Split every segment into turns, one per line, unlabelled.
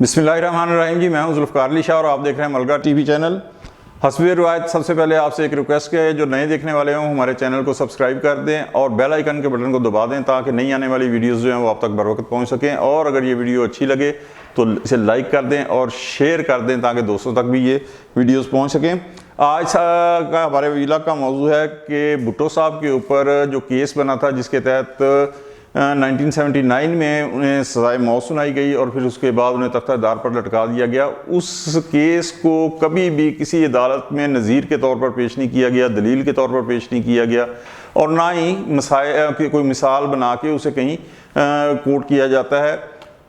बिस्मिल्लाहिर्रहमानिर्रहीम जी, मैं हूं ज़ुल्फ़िकार अली शाह और आप देख रहे हैं मलगा टीवी चैनल। हस्बे रिवायत सबसे पहले आपसे एक रिक्वेस्ट है, जो नए देखने वाले हों हमारे चैनल को सब्सक्राइब कर दें और बेल आइकन के बटन को दबा दें ताकि नई आने वाली वीडियोस जो हैं वो आप तक बर वक्त पहुँच सकें। और अगर ये वीडियो अच्छी लगे तो इसे लाइक कर दें और शेयर कर दें ताकि दोस्तों तक भी ये वीडियोज़ पहुँच सकें। आज का हमारे वीला का मौजू है कि भुट्टो साहब के ऊपर जो केस बना था जिसके तहत 1979 में उन्हें सज़ाए मौत सुनाई गई और फिर उसके बाद उन्हें तख्तादार पर लटका दिया गया। उस केस को कभी भी किसी अदालत में नज़ीर के तौर पर पेश नहीं किया गया, दलील के तौर पर पेश नहीं किया गया और ना ही कोई मिसाल बना के उसे कहीं कोर्ट किया जाता है।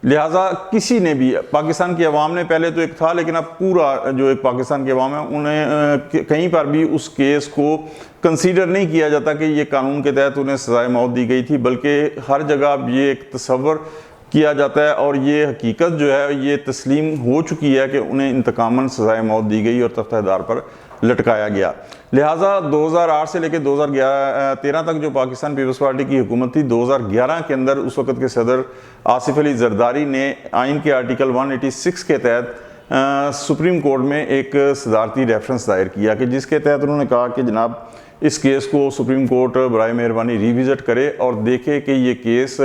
लिहाजा किसी ने भी, पाकिस्तान की अवाम ने पहले तो एक था लेकिन अब पूरा जो एक पाकिस्तान की अवाम है उन्हें कहीं पर भी उस केस को कंसीडर नहीं किया जाता कि ये कानून के तहत उन्हें सज़ाए मौत दी गई थी, बल्कि हर जगह ये एक तस्वर किया जाता है और ये हकीकत जो है ये तस्लीम हो चुकी है कि उन्हें इंतकामन सज़ाए मौत दी गई और तख्तादार पर लटकाया गया। लिहाजा 2008 से लेकर 2013 तक जो पाकिस्तान पीपल्स पार्टी की हुकूमत थी, 2011 के अंदर उस वक़्त के सदर आसिफ अली जरदारी ने आइन के आर्टिकल 186 के तहत सुप्रीम कोर्ट में एक सदारती रेफरेंस दायर किया कि जिसके तहत उन्होंने कहा कि जनाब इस केस को सुप्रीम कोर्ट बराए मेहरबानी रिविज़िट करे और देखे कि ये केस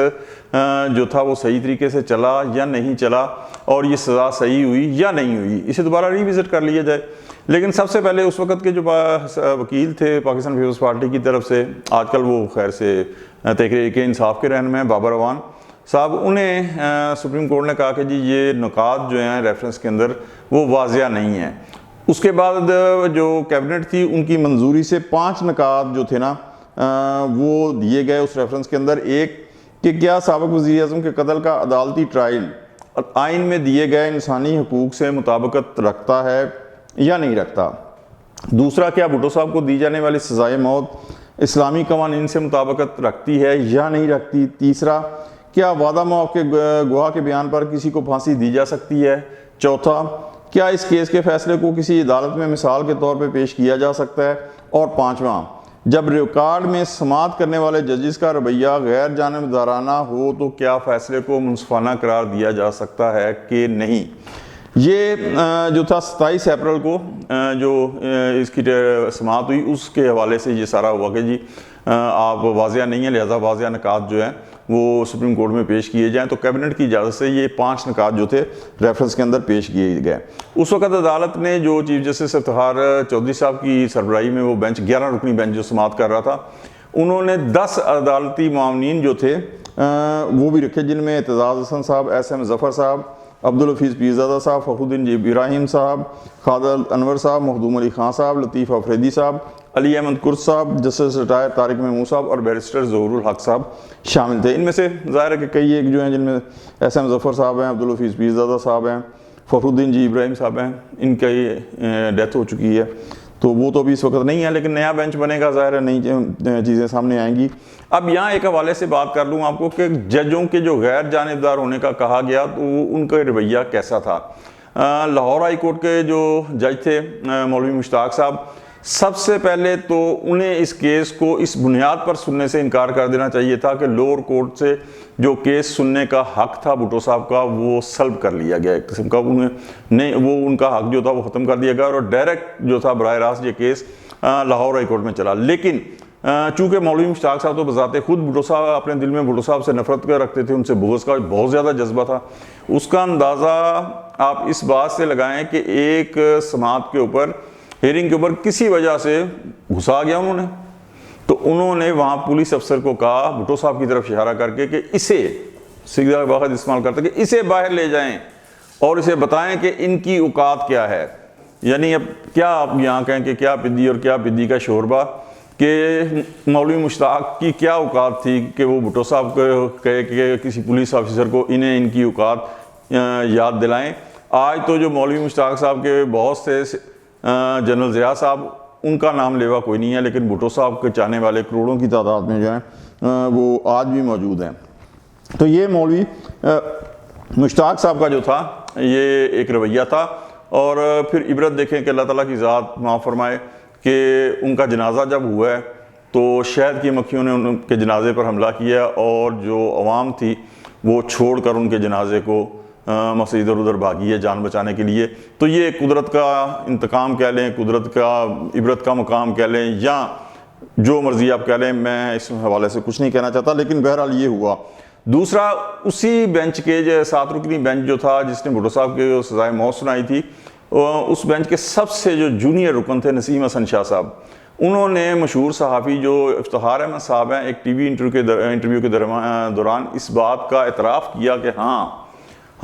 जो था वो सही तरीके से चला या नहीं चला और ये सज़ा सही हुई या नहीं हुई, इसे दोबारा रिविज़िट कर लिया जाए। लेकिन सबसे पहले उस वक़्त के जो वकील थे पाकिस्तान पीपल्स पार्टी की तरफ से, आजकल वो खैर से तहरीक-ए-इंसाफ के रहनुमा बाबर अवान साहब, उन्हें सुप्रीम कोर्ट ने कहा कि जी ये नुकात जो हैं रेफरेंस के अंदर वो वाज़िया नहीं है। उसके बाद जो कैबिनेट थी उनकी मंजूरी से 5 नुकात जो थे ना वो दिए गए उस रेफरेंस के अंदर। एक कि क्या साबिक़ वज़ीर-ए-आज़म के कत्ल का अदालती ट्रायल आइन में दिए गए इंसानी हकूक़ से मुताबिकत रखता है या नहीं रखता। दूसरा, क्या भुट्टो साहब को दी जाने वाली सज़ाए मौत इस्लामी कवानीन से मुताबिकत रखती है या नहीं रखती। तीसरा, क्या वादा मौक़ के गवाह के बयान पर किसी को फांसी दी जा सकती है। चौथा, क्या इस केस के फैसले को किसी अदालत में मिसाल के तौर पर पेश किया जा सकता है। और पाँचवा, जब रिकॉर्ड में समाअत करने वाले जजेस का रवैया गैर जानिबदाराना हो तो क्या फैसले को मुनसिफाना करार दिया जा सकता है कि नहीं। ये जो था 27 अप्रैल को जो इसकी समाअत हुई उसके हवाले से ये सारा हुआ कि जी आप वाज़िया नहीं है, लिहाजा वाज़िया नुकात जो हैं वो सुप्रीम कोर्ट में पेश किए जाएं। तो कैबिनेट की इजाज़त से ये 5 नुकात जो थे रेफरेंस के अंदर पेश किए गए। उस वक़्त अदालत ने जो चीफ जस्टिस इफ्तिखार चौधरी साहब की सरबराही में वो बेंच 11 रुकनी बेंच जो समाअत कर रहा था, उन्होंने 10 अदालती मामलीन जो थे वो भी रखे, जिनमें एतजाज़ हसन साहब, SM ज़फ़र साहब, अब्दुल हफीज़ पीरज़ादा साहब, फ़खरुद्दीन इब्राहिम साहब, खादर अनवर साहब, मखदूम अली खान साहब, लतीफ़ अफरीदी साहब, अली अहमद कुर्स साहब, जस्टिस रिटायर तारिक महमूद साहब और बैरिस्टर ज़हूरुल हक साहब शामिल थे। इनमें से ज़ाहिर है कि कई एक जो हैं जिनमें SM ज़फ़र साहब हैं, अब्दुल हफीज़ पीरज़ादा साहब हैं, फ़खरुद्दीन इब्राहिम साहब हैं, इनकी डेथ हो चुकी है तो वो तो अभी इस वक्त नहीं है, लेकिन नया बेंच बनेगा, ज़ाहिर है नई चीज़ें सामने आएंगी। अब यहाँ एक हवाले से बात कर लूँ आपको कि जजों के जो गैर जानिबदार होने का कहा गया तो उनका रवैया कैसा था। लाहौर हाई कोर्ट के जो जज थे मौलवी मुश्ताक साहब, सबसे पहले तो उन्हें इस केस को इस बुनियाद पर सुनने से इनकार कर देना चाहिए था कि लोअर कोर्ट से जो केस सुनने का हक था भुट्टो साहब का वो सल्ब कर लिया गया, एक किस्म का उन्हें नहीं, वो उनका हक जो था वो ख़त्म कर दिया गया और डायरेक्ट जो था बराह रास्त ये केस लाहौर हाई कोर्ट में चला। लेकिन चूँकि मौलवी मुश्ताक साहब तो बजाते खुद भुट्टो साहब अपने दिल में भुट्टो साहब से नफरत कर रखते थे, उनसे बुग़्ज़ का बहुत ज़्यादा जज्बा था। उसका अंदाज़ा आप इस बात से लगाएं कि एक समाअत के ऊपर, हेयरिंग के ऊपर किसी वजह से घुसा गया उन्होंने, तो उन्होंने वहाँ पुलिस अफसर को कहा भुट्टो साहब की तरफ इशारा करके कि इसे सीधा वक़्त इस्तेमाल करते कि इसे बाहर ले जाएं और इसे बताएं कि इनकी औकात क्या है। यानी अब क्या आप यहाँ कहें कि क्या पिद्दी और क्या पिद्दी का शोरबा कि मौलवी मुश्ताक की क्या औकात थी कि वो भुट्टो साहब को कहे कि किसी पुलिस ऑफिसर को इन्हें इनकी औकात याद दिलाएं। आज तो जो मौलवी मुश्ताक साहब के बहुत से जनरल ज़िया साहब, उनका नाम लेवा कोई नहीं है, लेकिन भुट्टो साहब के चाहने वाले करोड़ों की तादाद में जो हैं वो आज भी मौजूद हैं। तो ये मौलवी मुश्ताक साहब का जो था ये एक रवैया था। और फिर इबरत देखें कि अल्लाह ताला की ज़ात माफ़ फरमाए कि उनका जनाजा जब हुआ है तो शहद की मक्खियों ने उनके जनाजे पर हमला किया और जो अवाम थी वो छोड़ कर उनके जनाजे को مسجد ادھر ادھر بھاگی ہے جان بچانے کے لیے. تو یہ قدرت کا انتقام کہہ لیں, قدرت کا عبرت کا مقام کہہ لیں, یا جو مرضی آپ کہہ لیں, میں اس حوالے سے کچھ نہیں کہنا چاہتا, لیکن بہرحال یہ ہوا. دوسرا, اسی بینچ کے جو 7 رکنی بینچ جو تھا جس نے بھٹو صاحب کے سزائے موت سنائی تھی, اس بینچ کے سب سے جو جونیئر رکن تھے نسیم حسن شاہ صاحب, انہوں نے مشہور صحافی جو افتخار احمد صاحب ہیں, ایک ٹی وی انٹرویو کے دوران اس بات کا اعتراف کیا کہ ہاں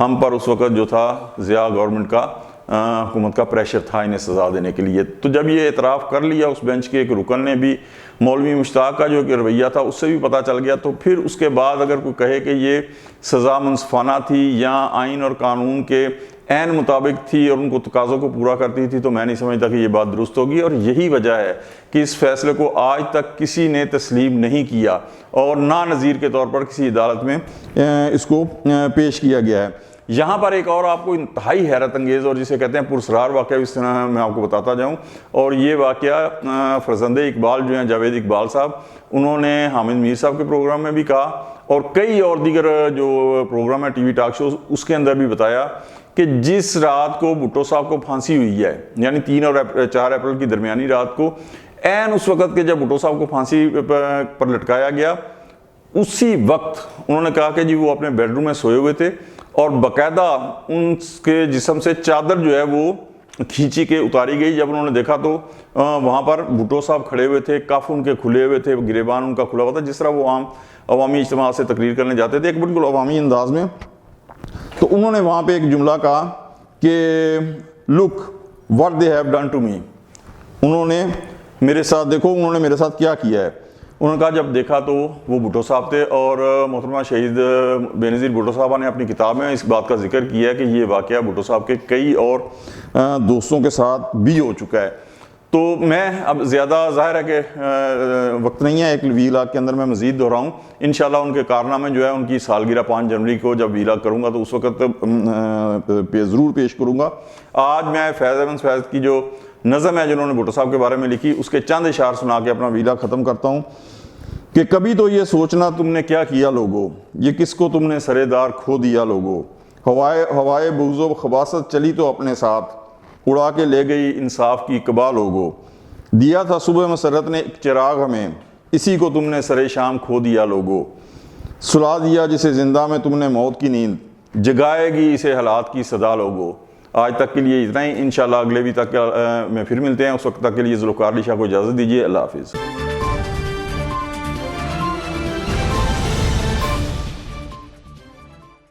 ہم پر اس وقت جو تھا ضیاء گورنمنٹ کا حکومت کا پریشر تھا انہیں سزا دینے کے لیے. تو جب یہ اعتراف کر لیا اس بینچ کے ایک رکن نے بھی, مولوی مشتاق کا جو کہ رویہ تھا اس سے بھی پتہ چل گیا, تو پھر اس کے بعد اگر کوئی کہے کہ یہ سزا منصفانہ تھی یا آئین اور قانون کے عین مطابق تھی اور ان کو تقاضوں کو پورا کرتی تھی, تو میں نہیں سمجھتا کہ یہ بات درست ہوگی. اور یہی وجہ ہے کہ اس فیصلے کو آج تک کسی نے تسلیم نہیں کیا اور نانظیر کے طور پر کسی عدالت میں اس کو پیش کیا گیا ہے. یہاں پر ایک اور آپ کو انتہائی حیرت انگیز اور جسے کہتے ہیں پرسرار واقعہ اس طرح میں آپ کو بتاتا جاؤں, اور یہ واقعہ فرزند اقبال جو ہیں جاوید اقبال صاحب, انہوں نے حامد میر صاحب کے پروگرام میں بھی کہا اور کئی اور دیگر جو پروگرام ہے ٹی وی ٹاک شوز اس کے اندر بھی بتایا کہ جس رات کو بھٹو صاحب کو پھانسی ہوئی ہے, یعنی 3 اور 4 اپریل کی درمیانی رات کو, عین اس وقت کے جب بھٹو صاحب کو پھانسی پر لٹکایا گیا, اسی وقت انہوں نے کہا کہ جی وہ اپنے بیڈ روم میں سوئے ہوئے تھے اور باقاعدہ ان کے جسم سے چادر جو ہے وہ کھینچی کے اتاری گئی. جب انہوں نے دیکھا تو وہاں پر بھٹو صاحب کھڑے ہوئے تھے, کف ان کے کھلے ہوئے تھے, گریبان ان کا کھلا ہوا تھا, جس طرح وہ عام عوامی اجتماع سے تقریر کرنے جاتے تھے ایک بالکل عوامی انداز میں. تو انہوں نے وہاں پہ ایک جملہ کہا کہ look what they have done to me, انہوں نے میرے ساتھ, دیکھو انہوں نے میرے ساتھ کیا کیا ہے. انہوں نے کہا جب دیکھا تو وہ بھٹو صاحب تھے, اور محترمہ شہید بے نظیر بھٹو صاحبہ نے اپنی کتاب میں اس بات کا ذکر کیا ہے کہ یہ واقعہ بھٹو صاحب کے کئی اور دوستوں کے ساتھ بھی ہو چکا ہے. تو میں اب زیادہ ظاہر ہے کہ وقت نہیں ہے ایک ویلاگ کے اندر میں مزید دہراؤں. انشاءاللہ ان کے کارنامے جو ہے ان کی سالگرہ 5 جنوری کو جب ویلاگ کروں گا تو اس وقت ضرور پیش کروں گا. آج میں فیض احمد فیض کی جو نظم ہے جنہوں نے بھٹو صاحب کے بارے میں لکھی, اس کے چند اشعار سنا کے اپنا ویلاگ ختم کرتا ہوں کہ کبھی تو یہ سوچنا تم نے کیا کیا لوگو, یہ کس کو تم نے سرے دار کھو دیا لوگو, ہوائے بغض و خباثت چلی تو اپنے ساتھ, اڑا کے لے گئی انصاف کی قبا لوگو, دیا تھا صبح مسرت نے ایک چراغ ہمیں, اسی کو تم نے سرے شام کھو دیا لوگو, سلا دیا جسے زندہ میں تم نے موت کی نیند, جگائے گی اسے حالات کی صدا لوگو. آج تک کے لیے اتنا ہی, انشاءاللہ اگلے بھی تک میں پھر ملتے ہیں. اس وقت تک کے لیے ذوالفقار علی شاہ کو اجازت دیجیے. اللہ حافظ.